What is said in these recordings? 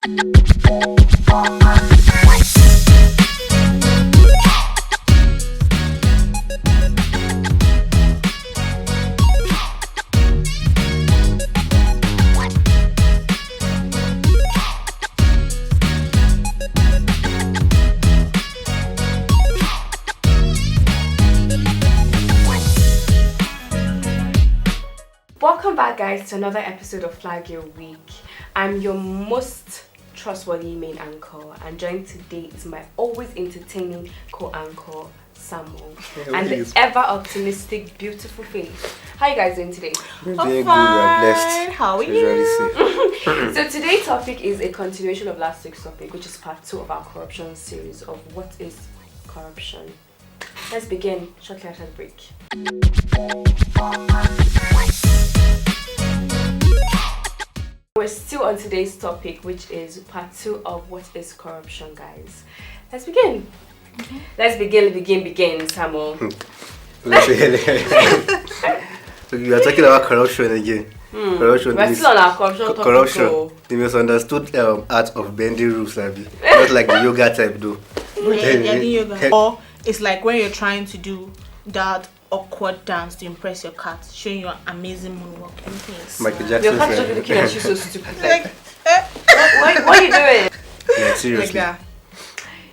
Welcome back, guys, to another episode of Flag Your Week. I'm your most trustworthy main anchor, and joined today is my always entertaining co-anchor, Samuel, and the ever optimistic, beautiful Faith. How are you guys doing today? We're doing good, we are blessed. How are you? So today's topic is a continuation of last week's topic, which is part 2 of our corruption series of what is corruption. Let's begin shortly after the break. We're still on today's topic, which is part 2 of what is corruption, guys. Let's begin. Let's begin, Samuel. We are talking about corruption again. Corruption. We're still on our corruption topic. Corruption. The misunderstood art of bending rules, not like the yoga type, though. Yoga. Or it's like when you're trying to do that awkward dance to impress your cat, showing your amazing moonwalk and things. Michael Jackson. Your cat is looking at you so stupid. Like, what are you doing? Yeah, seriously. Like that.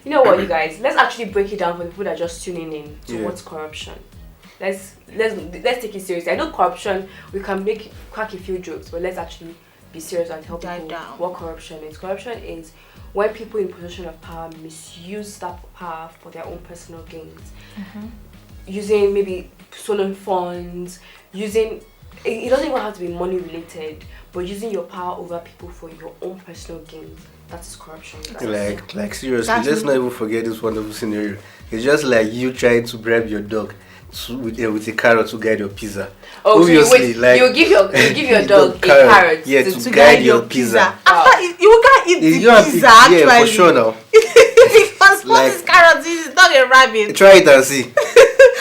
You know what, you guys? Let's actually break it down for the people that are just tuning in to Yeah. what's corruption. Let's take it seriously. I know corruption, we can crack a few jokes, but let's actually be serious and help Dive people down. what corruption is. Corruption is when people in position of power misuse that power for their own personal gains. Using maybe stolen funds, it doesn't even have to be money related, but using your power over people for your own personal gains. That is corruption, guys. Like seriously, let's not even forget this wonderful scenario. It's just like you trying to bribe your dog with a carrot to guide your pizza. Oh, obviously, so you give your dog a carrot yeah, to guide your pizza. After you can't eat the pizza, actually. Yeah, for sure now. Because what is carrot? It's not a rabbit. Try it and see.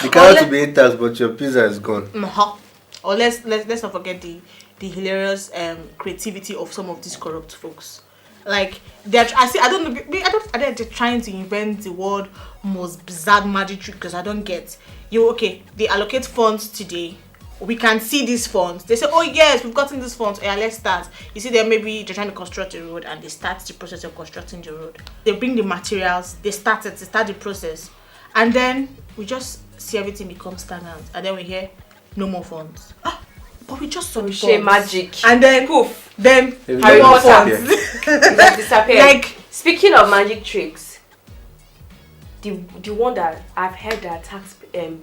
The carrot will be intact, but your pizza is gone. Or let's not forget the hilarious creativity of some of these corrupt folks. Like they're trying to invent the word most bizarre magic trick, because I don't get you. Okay, they allocate funds today. We can see these funds. They say, oh yes, we've gotten these funds. Yeah, let's start. You see, maybe they're trying to construct a road, and they start the process of constructing the road. They bring the materials. They start the process, and then we just see everything become stagnant, and then we hear no more funds. But we just saw the Share funds. magic. And then poof. Then Harry no more Potter. funds. That disappeared. Like, speaking of magic tricks, the one that I've heard that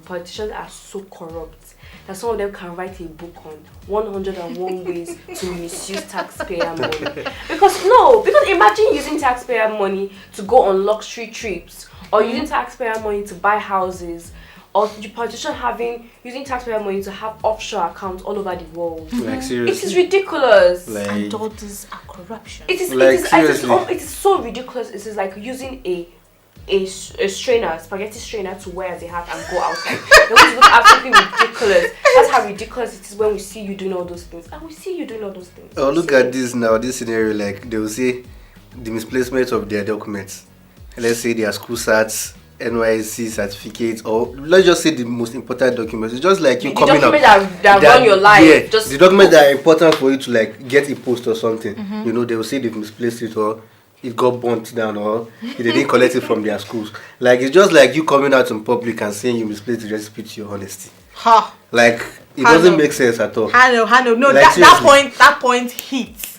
politicians are so corrupt that some of them can write a book on 101 ways to misuse taxpayer money. Because imagine using taxpayer money to go on luxury trips, or using taxpayer money to buy houses, or the politician using taxpayer money to have offshore accounts all over the world. Like seriously. It is ridiculous. and all these are corruption. It is so ridiculous. It is like using a spaghetti strainer to wear as a hat and go outside. It would look absolutely ridiculous. That's how ridiculous it is when we see you doing all those things. And we see you doing all those things. Oh, look at this now, this scenario, like they will say the misplacement of their documents. Let's say their school certs, NYSC certificates, or let's just say the most important documents. It's just like you coming up. The documents that run your life. Yeah, the documents that are important for you to like get a post or something. You know, they will say they've misplaced it, or it got burnt down, or they didn't collect it from their schools. Like it's just like you coming out in public and saying you misplaced the recipe to your honesty. Like it doesn't make sense at all. No, Like, that point hits.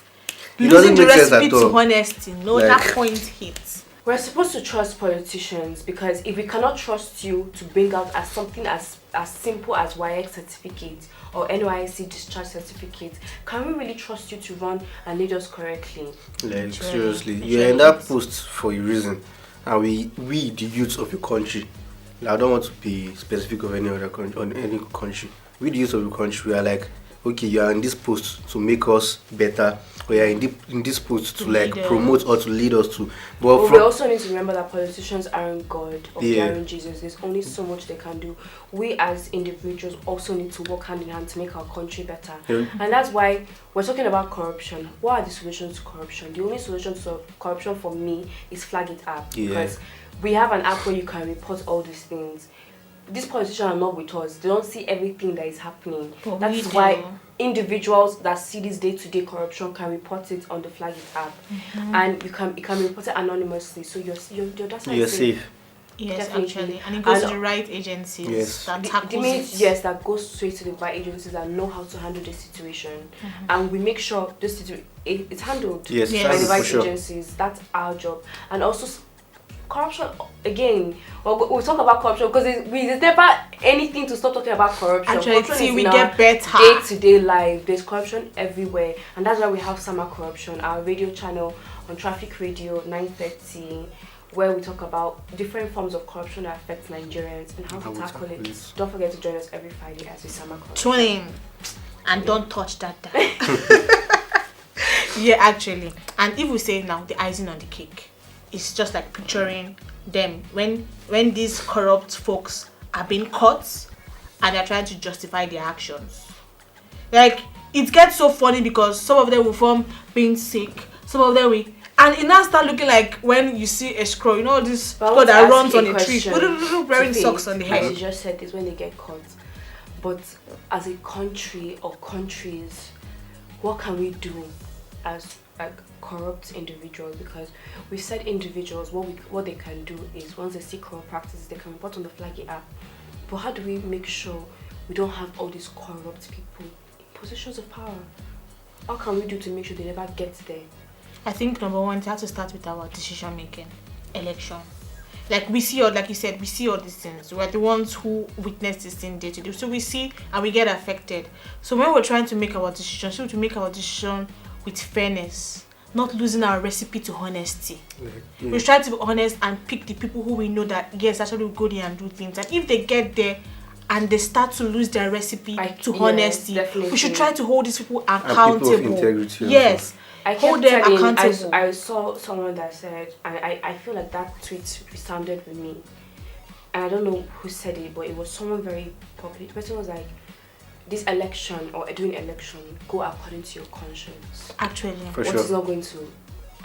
It doesn't Losing the make sense recipe at all. to honesty. No, Like- that point hits. We're supposed to trust politicians, because if we cannot trust you to bring out as something as simple as YX certificate or NYSC discharge certificate, can we really trust you to run and lead us correctly? Like seriously, you're in that post for a reason, and we the youth of your country. I don't want to be specific of any other country, on any country. We the youth of the country, we are like, okay, you are in this post to make us better, we are in this post to like lead us. promote or to lead us to. But we also need to remember that politicians aren't God or they aren't Jesus. There's only so much they can do. We as individuals also need to work hand in hand to make our country better. Yeah. And that's why we're talking about corruption. What are the solutions to corruption? The only solution to corruption for me is Flag It app. Because we have an app where you can report all these things. These politicians are not with us. They don't see everything that is happening. But that's why individuals that see this day-to-day corruption can report it on the Flag It app, and it can be reported anonymously. So you're safe. Yes, Definitely. actually, and it goes to the right agencies that tackles it. Yes, that goes straight to the right agencies that know how to handle the situation, and we make sure this it's handled by the right agencies. That's our job, and also. Corruption again. We'll talk about corruption because there's never anything to stop talking about corruption. Actually, corruption we get better. Day-to-day life. There's corruption everywhere, and that's why we have Summer Corruption, our radio channel on Traffic Radio 9:30, where we talk about different forms of corruption that affect Nigerians and how to tackle it. Don't forget to join us every Friday as we Summer Corruption. Tune in and don't touch that. Yeah, actually, and if we say now the icing on the cake. It's just like picturing them when these corrupt folks are being caught and they're trying to justify their actions. Like, it gets so funny because some of them will form being sick, some of them will, and it now start looking like when you see a scroll, you know, this scroll that runs on a tree, wearing socks on the head. As you just said, is when they get caught. But as a country or countries, what can we do as like corrupt individuals? Because we said individuals, what they can do is once they see corrupt practices, they can report on the Flag It app. But how do we make sure we don't have all these corrupt people in positions of power? How can we do to make sure they never get there? I think number one, it has to start with our decision making. Election. Like we see, like you said, we see all these things. We're the ones who witness this thing day to day. So we see and we get affected. So when we're trying to make our decision, so to make our decision with fairness, not losing our recipe to honesty. We try to be honest and pick the people who we know that yes, actually go there and do things. And if they get there and they start to lose their recipe to honesty, we should try to hold these people accountable. And people of integrity yes. Hold them accountable. I saw someone that said, and I feel like that tweet resounded with me. And I don't know who said it, but it was someone very popular. The person was like, this election or doing election, go according to your conscience. Actually, what is not going to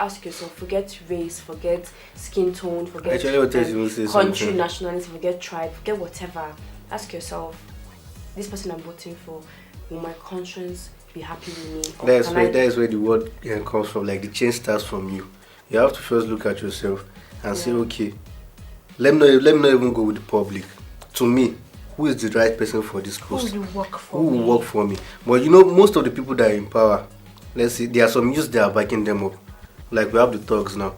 ask yourself, forget race, forget skin tone, forget country, nationality, forget tribe, forget whatever. Ask yourself, this person I'm voting for, will my conscience be happy with me? That is where the word comes from. Like the change starts from you. You have to first look at yourself and say, okay, let me not even go with the public. To me, who is the right person for this post? Who will work for me? But you know, most of the people that are in power, let's see, there are some youths that are backing them up. Like we have the thugs now,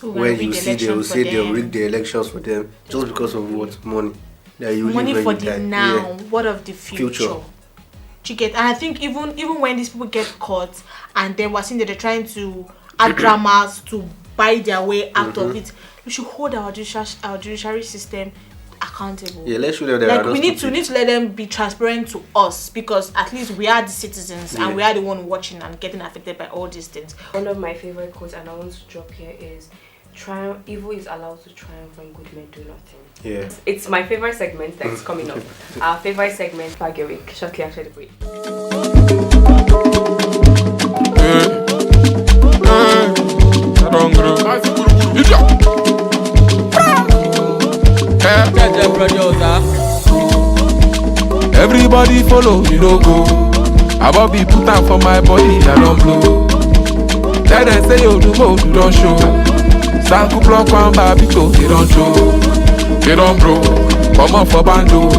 where you see they will say they'll rig the elections for them just because of what? Money. Money for the now. What of the future? You get, and I think even when these people get caught and then we're seeing that they're trying to add dramas to buy their way out of it, we should hold our judiciary system accountable. Yeah, let's show them like we need to let them be transparent to us, because at least we are the citizens and we are the one watching and getting affected by all these things. One of my favorite quotes, and I want to drop here, is evil is allowed to triumph when good men do nothing. Yeah, it's my favorite segment that's coming up. Our favorite segment, Flag Your Week, shortly after the break. Everybody follow, you don't go. I will be put out for my body, I don't blow. Tell them say you do go, you don't show. Sanku block one babito, they don't show. They don't bro, come on for bando.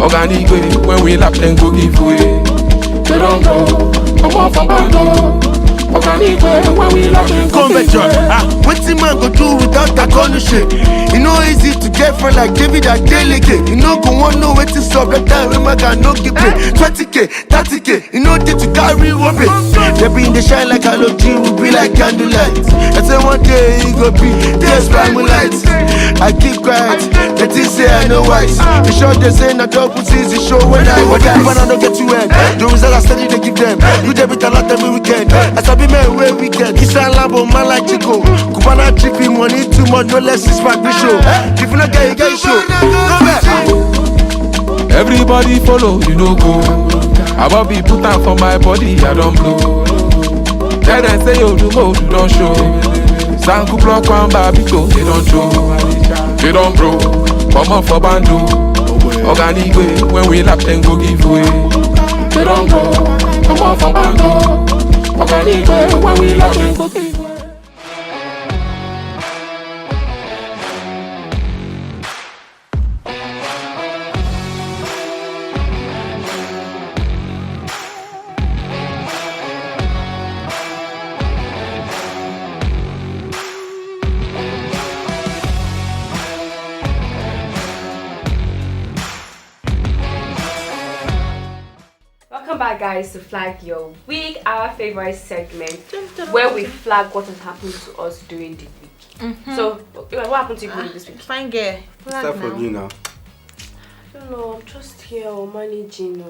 Organic way, when we lap then go give way. They don't bro, come on for bando. Organic way, when we lap then go give way. What's the man go do without that corner shit? You know easy to get friend like David and delegate. You know go want know what to solve that time when my guy no give pay. 20k, 30k, you know that you carry one pay. They be in the shine like I love you, we be like candlelight. I say one day it go be. Tears by moonlight. I keep quiet. The things say I know wise. The short they say na double season show when I was there. When I don't get to end. The results I steady they give them. You debit a lot every weekend. As I be man way weekend. Kiss and Lambo man like Chico. Cubana trippy money too much no less is my show. If you not get it, get show. Go back. Everybody follow, you know go. I will be put out for my body, I don't blow. Tell them say you do more, you don't show. Sanku block one babito, they don't show. They don't bro, come on for bando. Organic way, when we lap then go give way. They don't bro, come on for bando. Organic way, when we lap then go give way. Welcome back, guys, to Flag Your Week, our favorite segment where we flag what has happened to us during the week. So, what happened to you this week? Fine girl. Start from you now. I don't know, I'm just here managing.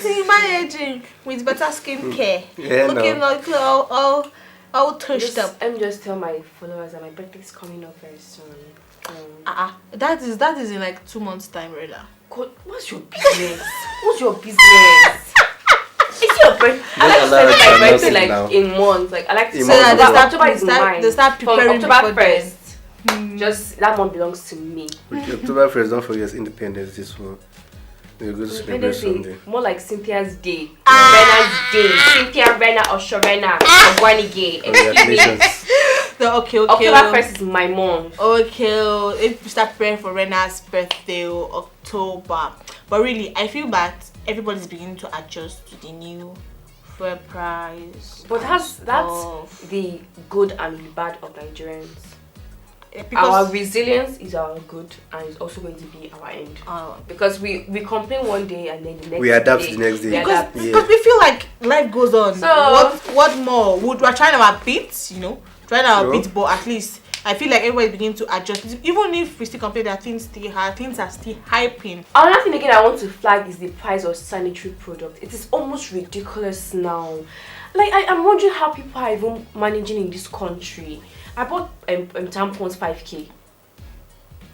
See, managing with better skincare. Yeah, Looking no. like all touched up. Let me just tell my followers that my birthday is coming up very soon. That is in like 2 months time, rather. God, what's your business? What's your business? It's your birthday. I like to celebrate my birthday like in months. Like I like to In say months. that October is mine. They start From preparing October before then. 1st. Just that month belongs to me. October 1st, don't forget Independence this one. We're going to celebrate Independence Sunday. Day, more like Cynthia's Day, Rena's Day, Cynthia, Rena, Oshorena, Ogwanige. Congratulations. So, okay. October 1st is my month. Okay, if we start preparing for Rena's birthday, October. But really, I feel that everybody's beginning to adjust to the new fuel price. But and that's stuff. the good and the bad of Nigerians. Because Our resilience is our good and it's also going to be our end. Because we complain one day and then the next We adapt day, the next day. we adapt. because we feel like life goes on. So- what more? We're trying our bits, trying our Sure. bits, but at least I feel like everybody's beginning to adjust. Even if we still complain that things are still hyping. Another thing again I want to flag is the price of sanitary products. It is almost ridiculous now. Like I'm wondering how people are even managing in this country. I bought tampons 5k.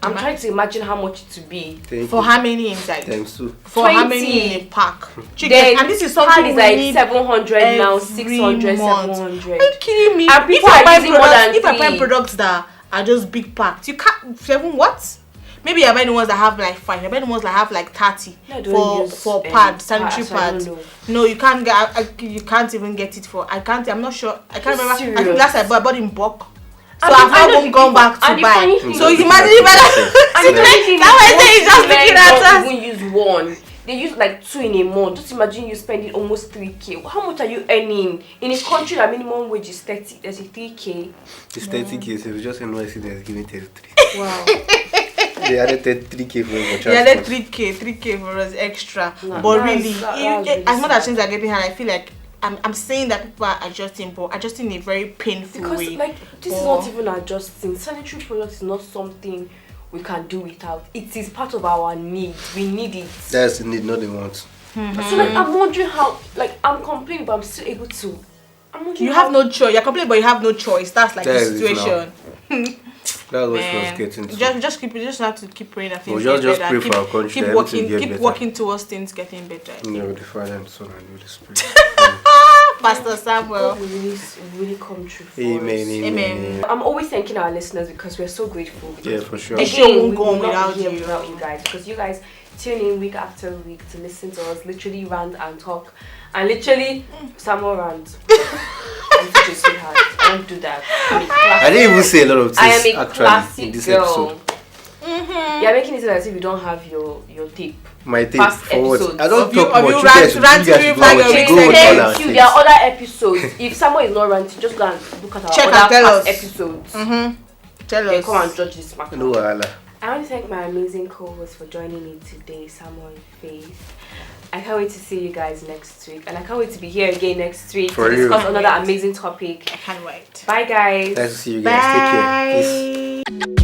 I'm trying to imagine how much it would be. For how many inside? Times 2. For how 20. many in a pack? Then And this is something is we like need 700 now, every 600, month. 700. Are you kidding me? And people are using more than if I buy three. products that are just big packs, you can't 7 what? Maybe you're buying the ones that have like 5. You're buying the ones that have like 30 I don't use, for pads, sanitary pads, so I pads. don't know. No, you can't get. You can't even get it for. I'm not sure. I can't remember. I think Serious? last I bought in bulk. So And I've I know not the even gone people- back to and the buy. funny thing So is- imagine if And the funny thing That is, way they most just women looking at us. don't even use one. They use like 2 in a month. Just imagine you spending almost 3k. How much are you earning in a country that minimum wage is 33k? It's 30k, so we just NYC that's giving 33. Wow. They added 33k for Yeah, transport. then 3k for us extra. No, But that's- really, that's as really much as sad. things are getting hard, I feel like I'm saying that people are adjusting, but adjusting in a very painful Because way. like this is not even adjusting. Sanitary products is not something we can do without. It is part of our need. We need it. That's the need, not the want. So like I'm wondering how I'm complaining but I'm still able to. I'm wondering You how- have no choice. You're complaining, but you have no choice. That's like That the is it situation. That's what she was Man, getting to. you just have to keep praying that things We'll get just better. pray for our country Keep that working, everything get keep better. working towards things getting better. In the name of the Father and Son and Holy Spirit. Pastor Samuel. God will really come true for Amen, us. Amen. I'm always thanking our listeners because we're so grateful. Yeah, for sure. They Again, we won't go will on not without be here you. without you guys because you guys tune in week after week to listen to us literally rant and talk and literally Samuel rant. I'm such a sweetheart. I don't do that. I didn't even say a lot of I am things a actually in classic this girl. episode. You're making it sound as if you don't have your tape. My take Past for what? episodes. I don't Of you- talk of much. you You guys rant- should ranting go like on a go on Thank all our Thank you. things. There are other episodes. If someone is not ranting, just go and look at our Check other and tell past us. episodes. Tell Then us. come and judge this matter. No wahala. I want to thank my amazing co-host for joining me today, Samuel and Faith. I can't wait to see you guys next week, and I can't wait to be here again next week For to real. discuss another amazing topic. I can't wait. Bye, guys. Nice to see you guys. Take care. Peace. Bye.